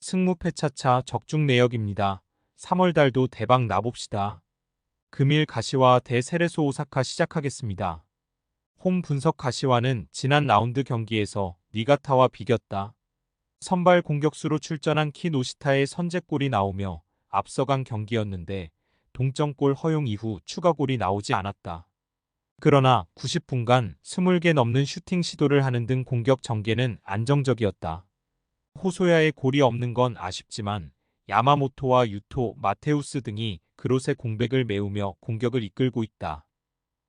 승무패차차 적중 내역입니다. 3월달도 대박 나봅시다. 금일 가시와 대 세레소 오사카 시작하겠습니다. 홈 분석 가시와는 지난 라운드 경기에서 니가타와 비겼다. 선발 공격수로 출전한 키노시타의 선제골이 나오며 앞서간 경기였는데 동점골 허용 이후 추가골이 나오지 않았다. 그러나 90분간 20개 넘는 슈팅 시도를 하는 등 공격 전개는 안정적이었다. 호소야의 골이 없는 건 아쉽지만 야마모토와 유토, 마테우스 등이 그롯의 공백을 메우며 공격을 이끌고 있다.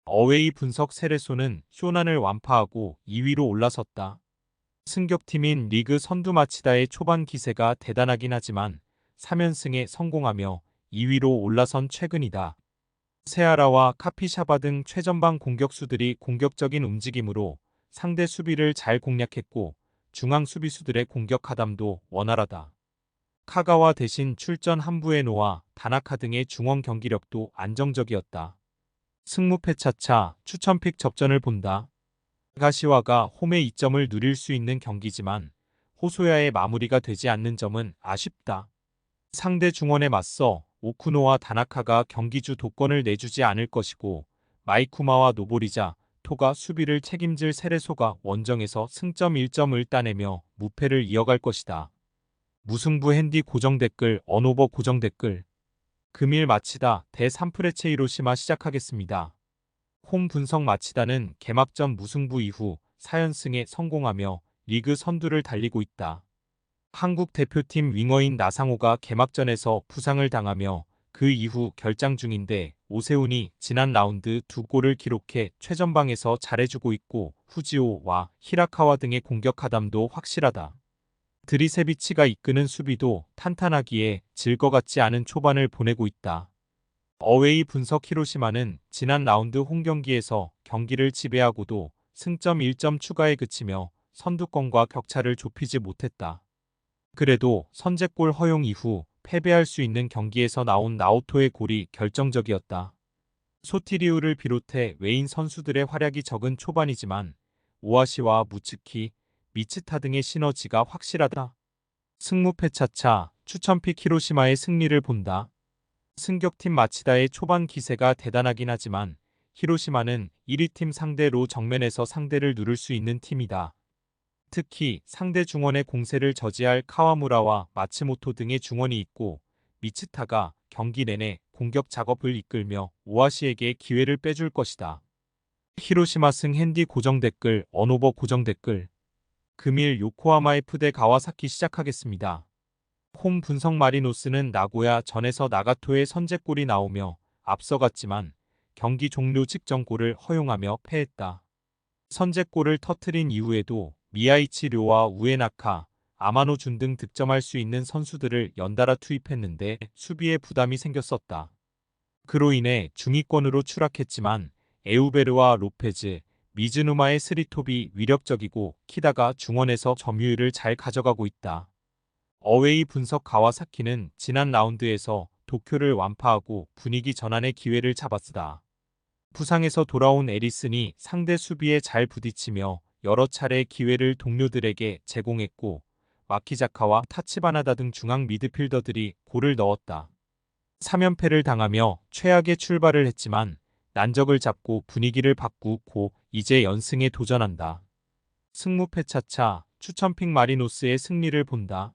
어웨이 분석 세레소는 쇼난을 완파하고 2위로 올라섰다. 승격팀인 리그 선두 마치다의 초반 기세가 대단하긴 하지만 3연승에 성공하며 2위로 올라선 최근이다. 세아라와 카피샤바 등 최전방 공격수들이 공격적인 움직임으로 상대 수비를 잘 공략했고 중앙 수비수들의 공격 하담도 원활하다. 카가와 대신 출전 한부에노와 다나카 등의 중원 경기력도 안정적이었다. 승무패차차 추천픽 접전을 본다. 가시와가 홈의 이점을 누릴 수 있는 경기지만 호소야의 마무리가 되지 않는 점은 아쉽다. 상대 중원에 맞서 오쿠노와 다나카가 경기주 도권을 내주지 않을 것이고 마이쿠마와 노보리자, 토가 수비를 책임질 세레소가 원정에서 승점 1점을 따내며 무패를 이어갈 것이다. 무승부 핸디 고정 댓글 언오버 고정 댓글 금일 마치다 대 산프레체 히로시마 시작하겠습니다. 홈 분석 마치다는 개막전 무승부 이후 4연승에 성공하며 리그 선두를 달리고 있다. 한국 대표팀 윙어인 나상호가 개막전에서 부상을 당하며 그 이후 결장 중인데 오세훈이 지난 라운드 2골을 기록해 최전방에서 잘해주고 있고 후지오와 히라카와 등의 공격 하담도 확실하다. 드리세비치가 이끄는 수비도 탄탄하기에 질 것 같지 않은 초반을 보내고 있다. 어웨이 분석 히로시마는 지난 라운드 홈경기에서 경기를 지배하고도 승점 1점 추가에 그치며 선두권과 격차를 좁히지 못했다. 그래도 선제골 허용 이후 패배할 수 있는 경기에서 나온 나오토의 골이 결정적이었다. 소티리우를 비롯해 외인 선수들의 활약이 적은 초반이지만 오아시와 무츠키, 미츠타 등의 시너지가 확실하다. 승무패차차 추천픽 히로시마의 승리를 본다. 승격팀 마치다의 초반 기세가 대단하긴 하지만 히로시마는 1위 팀 상대로 정면에서 상대를 누를 수 있는 팀이다. 특히 상대 중원의 공세를 저지할 카와무라와 마츠모토 등의 중원이 있고 미츠타가 경기 내내 공격 작업을 이끌며 오아시에게 기회를 빼줄 것이다. 히로시마 승 핸디 고정 댓글 언오버 고정 댓글 금일 요코하마 F 대 가와사키 시작하겠습니다. 홈 분석 마리노스는 나고야 전에서 나가토의 선제골이 나오며 앞서갔지만 경기 종료 직전 골을 허용하며 패했다. 선제골을 터트린 이후에도 미야이치 료와 우에나카, 아마노 준 등 득점할 수 있는 선수들을 연달아 투입했는데 수비에 부담이 생겼었다. 그로 인해 중위권으로 추락했지만 에우베르와 로페즈, 미즈누마의 스리톱이 위력적이고 키다가 중원에서 점유율을 잘 가져가고 있다. 어웨이 분석 가와사키는 지난 라운드에서 도쿄를 완파하고 분위기 전환의 기회를 잡았다. 부상에서 돌아온 에리슨이 상대 수비에 잘 부딪히며 여러 차례 기회를 동료들에게 제공했고 마키자카와 타치바나다 등 중앙 미드필더들이 골을 넣었다. 3연패를 당하며 최악의 출발을 했지만 난적을 잡고 분위기를 바꾸고 이제 연승에 도전한다. 승무패차차 추천픽 마리노스의 승리를 본다.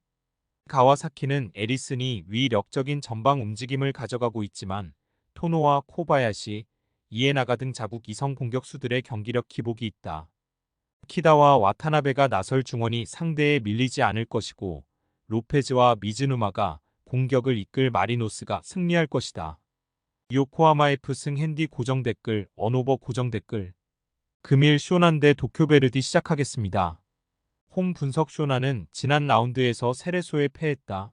가와사키는 에리슨이 위력적인 전방 움직임을 가져가고 있지만 토노와 코바야시, 이에나가 등 자국 이성 공격수들의 경기력 기복이 있다. 키다와 와타나베가 나설 중원이 상대에 밀리지 않을 것이고 로페즈와 미즈누마가 공격을 이끌 마리노스가 승리할 것이다. 요코하마 F 승 핸디 고정 댓글 언오버 고정 댓글 금일 쇼난 대 도쿄베르디 시작하겠습니다. 홈 분석 쇼나는 지난 라운드에서 세레소에 패했다.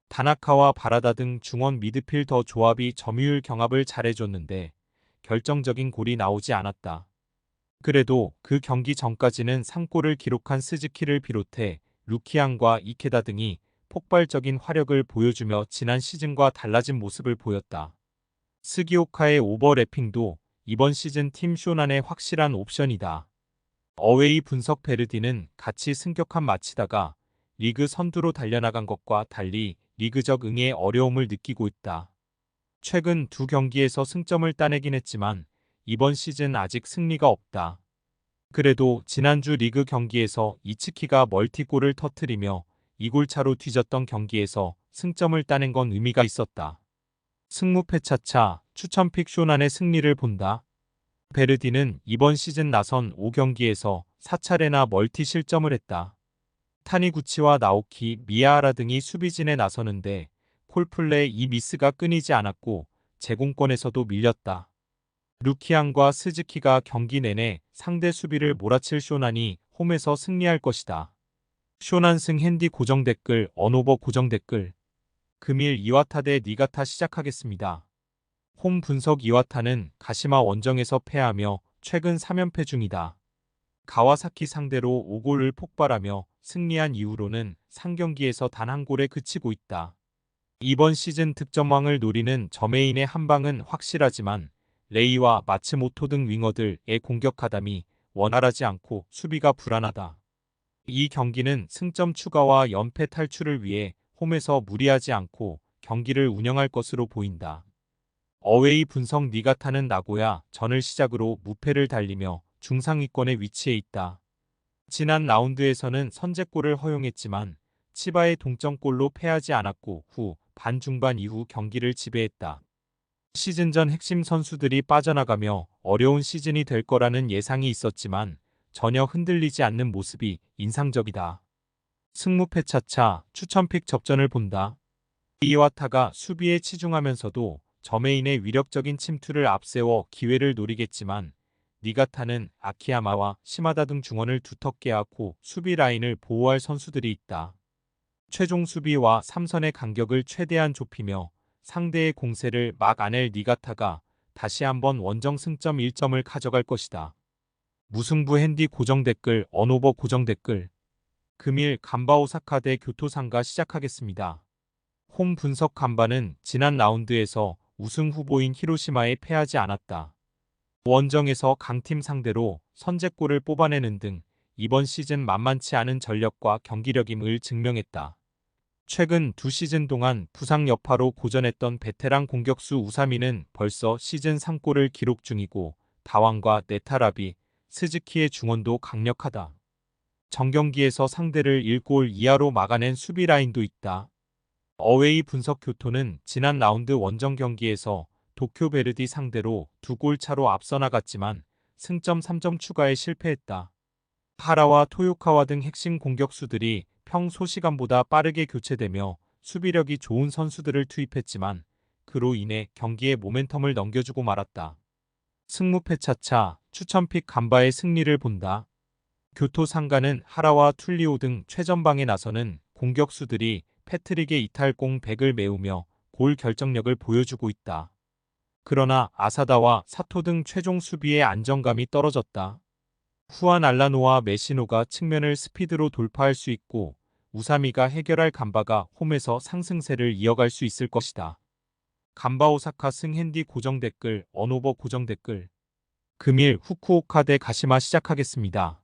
다나카와 바라다 등 중원 미드필더 조합이 점유율 경합을 잘해줬는데 결정적인 골이 나오지 않았다. 그래도 그 경기 전까지는 3골을 기록한 스즈키를 비롯해 루키안과 이케다 등이 폭발적인 화력을 보여주며 지난 시즌과 달라진 모습을 보였다. 스기오카의 오버래핑도 이번 시즌 팀 쇼난의 확실한 옵션이다. 어웨이 분석 베르디는 같이 승격한 마치다가 리그 선두로 달려나간 것과 달리 리그적 응에 어려움을 느끼고 있다. 최근 두 경기에서 승점을 따내긴 했지만 이번 시즌 아직 승리가 없다. 그래도 지난주 리그 경기에서 이츠키가 멀티골을 터뜨리며 2골차로 뒤졌던 경기에서 승점을 따낸 건 의미가 있었다. 승무패 차차 추천픽 쇼난의 승리를 본다. 베르디는 이번 시즌 나선 5경기에서 4차례나 멀티 실점을 했다. 타니구치와 나오키, 미야하라 등이 수비진에 나서는데 콜플레의 이 미스가 끊이지 않았고 제공권에서도 밀렸다. 루키안과 스즈키가 경기 내내 상대 수비를 몰아칠 쇼난이 홈에서 승리할 것이다. 쇼난승 핸디 고정 댓글 언오버 고정 댓글 금일 이와타 대 니가타 시작하겠습니다. 홈 분석 이와타는 가시마 원정에서 패하며 최근 3연패 중이다. 가와사키 상대로 5골을 폭발하며 승리한 이후로는 상경기에서 단 한 골에 그치고 있다. 이번 시즌 득점왕을 노리는 저메인의 한방은 확실하지만 레이와 마츠모토 등 윙어들의 공격하담이 원활하지 않고 수비가 불안하다. 이 경기는 승점 추가와 연패 탈출을 위해 홈에서 무리하지 않고 경기를 운영할 것으로 보인다. 어웨이 분석 니가타는 나고야 전을 시작으로 무패를 달리며 중상위권에 위치해 있다. 지난 라운드에서는 선제골을 허용했지만 치바의 동점골로 패하지 않았고 후 반중반 이후 경기를 지배했다. 시즌 전 핵심 선수들이 빠져나가며 어려운 시즌이 될 거라는 예상이 있었지만 전혀 흔들리지 않는 모습이 인상적이다. 승무패 차차 추천픽 접전을 본다. 이와타가 수비에 치중하면서도 저메인의 위력적인 침투를 앞세워 기회를 노리겠지만 니가타는 아키야마와 시마다 등 중원을 두텁게 하고 수비 라인을 보호할 선수들이 있다. 최종 수비와 3선의 간격을 최대한 좁히며 상대의 공세를 막 안낼 니가타가 다시 한번 원정 승점 1점을 가져갈 것이다. 무승부 핸디 고정 댓글 언오버 고정 댓글 금일 간바 오사카 대 교토상가 시작하겠습니다. 홈 분석 간바는 지난 라운드에서 우승 후보인 히로시마에 패하지 않았다. 원정에서 강팀 상대로 선제골을 뽑아내는 등 이번 시즌 만만치 않은 전력과 경기력임을 증명했다. 최근 두 시즌 동안 부상 여파로 고전했던 베테랑 공격수 우사미는 벌써 시즌 3골을 기록 중이고 다왕과 네타라비, 스즈키의 중원도 강력하다. 정경기에서 상대를 1골 이하로 막아낸 수비 라인도 있다. 어웨이 분석 교토는 지난 라운드 원정 경기에서 도쿄 베르디 상대로 2골 차로 앞서 나갔지만 승점 3점 추가에 실패했다. 하라와 토요카와 등 핵심 공격수들이 평소 시간보다 빠르게 교체되며 수비력이 좋은 선수들을 투입했지만 그로 인해 경기의 모멘텀을 넘겨주고 말았다. 승무패 차차 추천픽 간바의 승리를 본다. 교토 상가는 하라와 툴리오 등 최전방에 나서는 공격수들이 패트릭의 이탈공 100을 메우며 골 결정력을 보여주고 있다. 그러나 아사다와 사토 등 최종 수비의 안정감이 떨어졌다. 후안 알라노와 메시노가 측면을 스피드로 돌파할 수 있고 우사미가 해결할 간바가 홈에서 상승세를 이어갈 수 있을 것이다. 간바 오사카 승 핸디 고정 댓글 언오버 고정 댓글 금일 후쿠오카 대 가시마 시작하겠습니다.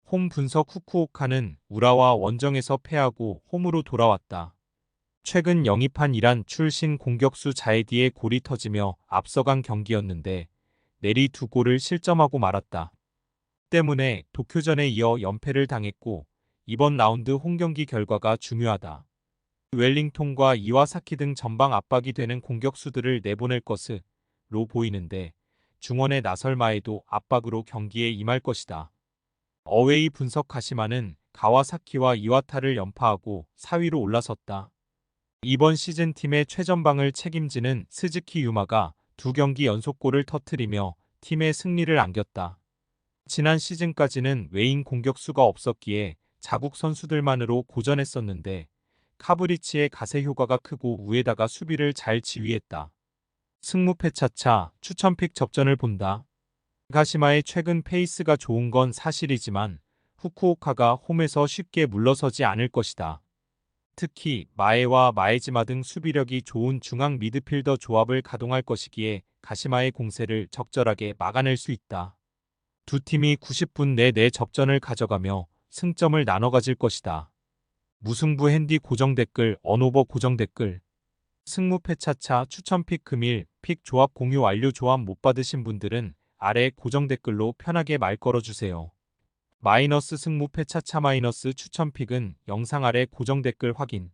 홈 분석 후쿠오카는 우라와 원정에서 패하고 홈으로 돌아왔다. 최근 영입한 이란 출신 공격수 자에디의 골이 터지며 앞서간 경기였는데 내리 2골을 실점하고 말았다. 때문에 도쿄전에 이어 연패를 당했고 이번 라운드 홈경기 결과가 중요하다. 웰링톤과 이와사키 등 전방 압박이 되는 공격수들을 내보낼 것으로 보이는데 중원에 나설마에도 압박으로 경기에 임할 것이다. 어웨이 분석 가시마는 가와사키와 이와타를 연파하고 4위로 올라섰다. 이번 시즌 팀의 최전방을 책임지는 스즈키 유마가 2경기 연속골을 터뜨리며 팀의 승리를 안겼다. 지난 시즌까지는 외인 공격수가 없었기에 자국 선수들만으로 고전했었는데 카브리치의 가세 효과가 크고 우에다가 수비를 잘 지휘했다. 승무패 차차 추천픽 접전을 본다. 가시마의 최근 페이스가 좋은 건 사실이지만 후쿠오카가 홈에서 쉽게 물러서지 않을 것이다. 특히 마에와 마에지마 등 수비력이 좋은 중앙 미드필더 조합을 가동할 것이기에 가시마의 공세를 적절하게 막아낼 수 있다. 두 팀이 90분 내 접전을 가져가며 승점을 나눠 가질 것이다. 무승부 핸디 고정 댓글, 언오버 고정 댓글. 승무패 차차 추천픽 금일 픽 조합 공유 완료. 조합 못 받으신 분들은 아래 고정 댓글로 편하게 말 걸어주세요. 마이너스 승무패 차차 마이너스 추천픽은 영상 아래 고정 댓글 확인.